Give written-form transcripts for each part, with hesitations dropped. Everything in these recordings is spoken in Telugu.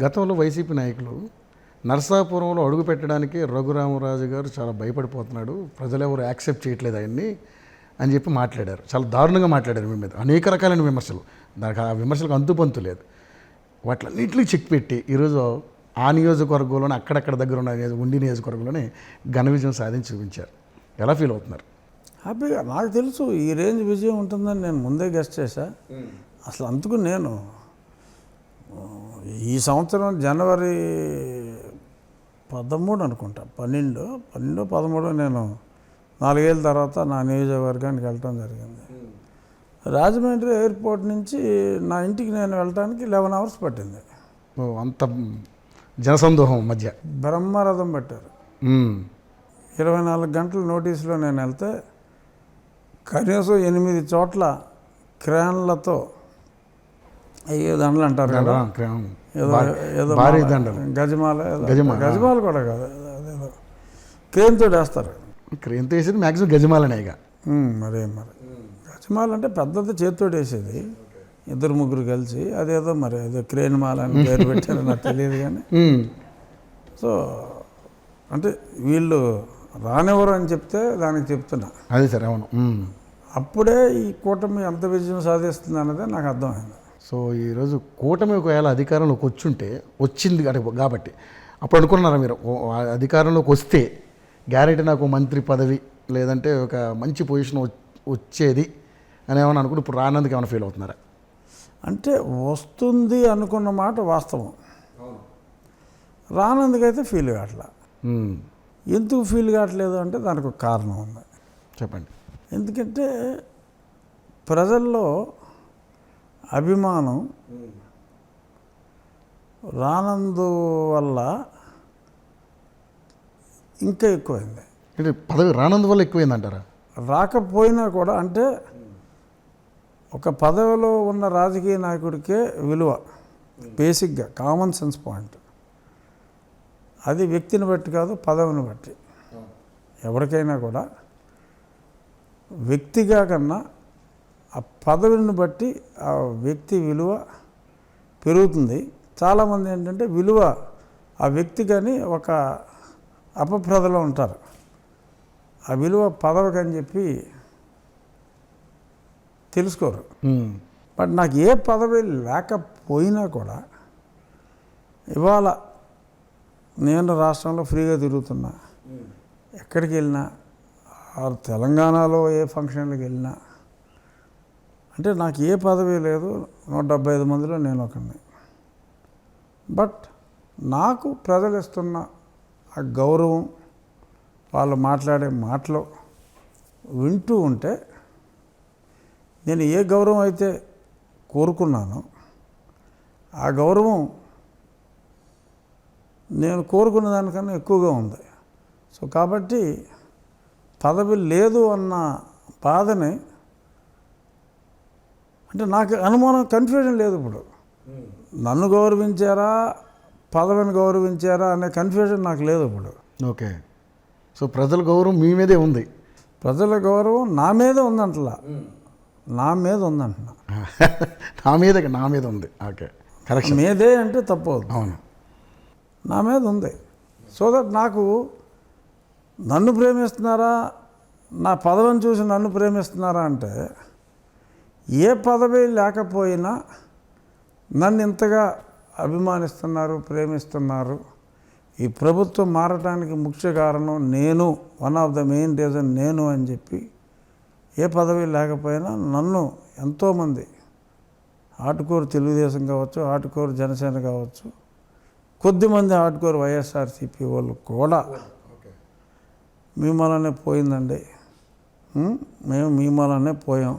గతంలో వైసీపీ నాయకులు నరసాపురంలో అడుగు పెట్టడానికి రఘురామరాజు గారు చాలా భయపడిపోతున్నాడు, ప్రజలు ఎవరు యాక్సెప్ట్ చేయట్లేదు ఆయన్ని అని చెప్పి మాట్లాడారు. చాలా దారుణంగా మాట్లాడారు మీ మీద, అనేక రకాలైన విమర్శలు. దానికి ఆ విమర్శలకు అంతుపంతు లేదు. వాటిలన్నింటినీ చెక్ పెట్టి ఈరోజు ఆ నియోజకవర్గంలోనే అక్కడక్కడ దగ్గర ఉన్న ఉండి నియోజకవర్గంలోనే ఘన విజయం సాధించి చూపించారు. ఎలా ఫీల్ అవుతున్నారు? హ్యాపీగా. నాకు తెలుసు ఈ రేంజ్ విజయం ఉంటుందని నేను ముందే గెస్ట్ చేశా. అసలు అందుకు నేను ఈ సంవత్సరం జనవరి 13 అనుకుంటా, 12, 13 నేను 4 ఏళ్ళ తర్వాత నా నియోజకవర్గానికి వెళ్ళటం జరిగింది. రాజమండ్రి ఎయిర్పోర్ట్ నుంచి నా ఇంటికి నేను వెళ్ళటానికి 11 hours పట్టింది. అంత జనసందోహం మధ్య బ్రహ్మరథం పెట్టారు. 24 గంటల నోటీసులో నేను వెళ్తే కనీసం 8 చోట్ల క్రేన్లతో అయ్యే దండలు అంటారు కదా, ఏదో గజమాలు కూడా కాదు, అదేదో క్రేన్తో వేస్తారు. క్రేన్తో వేసేది మ్యాక్సిమం గజమాలనేగా. మరి గజమాల అంటే పెద్దది చేతితో వేసేది, 2-3 కలిసి, అదేదో మరి ఏదో క్రేన్ మాల అని పేరు పెట్టారో నాకు తెలియదు. కానీ సో అంటే వీళ్ళు రానివ్వరు అని చెప్తే దానికి చెప్తున్నా. అదే సార్, అవును. అప్పుడే ఈ కూటమి ఎంత విజయం సాధిస్తుంది అన్నదే నాకు అర్థమైంది. సో ఈరోజు కూటమి ఒకవేళ అధికారంలోకి వచ్చింది కాబట్టి అప్పుడు అనుకున్నారా మీరు అధికారంలోకి వస్తే గ్యారెంటీ నాకు మంత్రి పదవి లేదంటే ఒక మంచి పొజిషన్ వచ్చేది అని ఏమైనా అనుకుని ఇప్పుడు రానందుకు ఏమైనా ఫీల్ అవుతున్నారా? అంటే వస్తుంది అనుకున్న మాట వాస్తవం, రానందుకైతే ఫీల్ కావట్లా. ఎందుకు ఫీల్ కావట్లేదు అంటే దానికి ఒక కారణం ఉంది. చెప్పండి. ఎందుకంటే ప్రజల్లో అభిమానం రానందు వల్ల ఇంకా ఎక్కువైంది. అంటే పదవి రానందు వల్ల ఎక్కువైందంటారా? రాకపోయినా కూడా, అంటే ఒక పదవిలో ఉన్న రాజకీయ నాయకుడికే విలువ, బేసిక్గా కామన్ సెన్స్ పాయింట్. అది వ్యక్తిని బట్టి కాదు, పదవిని బట్టి. ఎవరికైనా కూడా వ్యక్తిగా కన్నా ఆ పదవిని బట్టి ఆ వ్యక్తి విలువ పెరుగుతుంది. చాలామంది ఏంటంటే విలువ ఆ వ్యక్తి కానీ ఒక అపప్రదలో ఉంటారు, ఆ విలువ పదవికి అని చెప్పి తెలుసుకోరు. బట్ నాకు ఏ పదవి లేకపోయినా కూడా ఇవాళ నేను రాష్ట్రంలో ఫ్రీగా తిరుగుతున్నా, ఎక్కడికి వెళ్ళినా, తెలంగాణలో ఏ ఫంక్షన్లకు వెళ్ళినా, అంటే నాకు ఏ పదవి లేదు, 175 మందిలో నేను ఒకరిని. బట్ నాకు ప్రజలు ఇస్తున్న ఆ గౌరవం, వాళ్ళు మాట్లాడే మాటలు వింటూ ఉంటే నేను ఏ గౌరవం అయితే కోరుకున్నానో ఆ గౌరవం నేను కోరుకున్న దానికన్నా ఎక్కువగా ఉంది. సో కాబట్టి పదవి లేదు అన్న బాధని, అంటే నాకు అనుమానం, కన్ఫ్యూజన్ లేదు. ఇప్పుడు నన్ను గౌరవించారా, పదవిని గౌరవించారా అనే కన్ఫ్యూజన్ నాకు లేదు ఇప్పుడు. ఓకే. సో ప్రజల గౌరవం మీ మీదే ఉంది. ప్రజల గౌరవం నా మీదే ఉందంటలా, నా మీద ఉందంటున్నా. నా మీద ఉంది. Okay, correct. మీదే అంటే తప్పు. అవును, నా మీద ఉంది. సో దట్ నాకు నన్ను ప్రేమిస్తున్నారా, నా పదవిని చూసి నన్ను ప్రేమిస్తున్నారా అంటే, ఏ పదవి లేకపోయినా నన్ను ఇంతగా అభిమానిస్తున్నారు, ప్రేమిస్తున్నారు. ఈ ప్రభుత్వం మారటానికి ముఖ్య కారణం నేను, one of the main reason నేను అని చెప్పి, ఏ పదవి లేకపోయినా నన్ను ఎంతోమంది, ఆటుకూరు తెలుగుదేశం కావచ్చు, ఆటుకూరు జనసేన కావచ్చు, కొద్దిమంది ఆటుకూరు వైఎస్ఆర్సీపీ వాళ్ళు కూడా మీ మూలనే పోయిందండి, మేము మీ మూలనే పోయాం,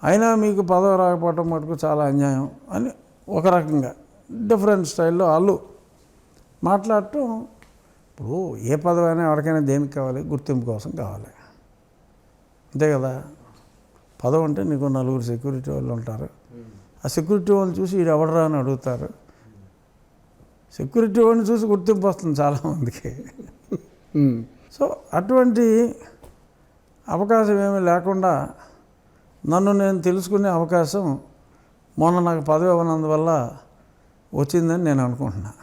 అయినా మీకు పదవి రాకపోవటం మటుకు చాలా అన్యాయం అని ఒక రకంగా డిఫరెంట్ స్టైల్లో వాళ్ళు మాట్లాడటం. ఇప్పుడు ఏ పదవి అయినా ఎవరికైనా దేనికి కావాలి? గుర్తింపు కోసం కావాలి, అంతే కదా. పదవి అంటే నీకు 4 సెక్యూరిటీ వాళ్ళు ఉంటారు, ఆ సెక్యూరిటీ వాళ్ళని చూసి వీడు ఎవడరా అని అడుగుతారు. సెక్యూరిటీ వాళ్ళని చూసి గుర్తింపు వస్తుంది చాలామందికి. సో అటువంటి అవకాశం ఏమీ లేకుండా నన్ను నేను తెలుసుకునే అవకాశం మొన్న నాకు పదవి ఇవ్వనందువల్ల వచ్చిందని నేను అనుకుంటున్నా.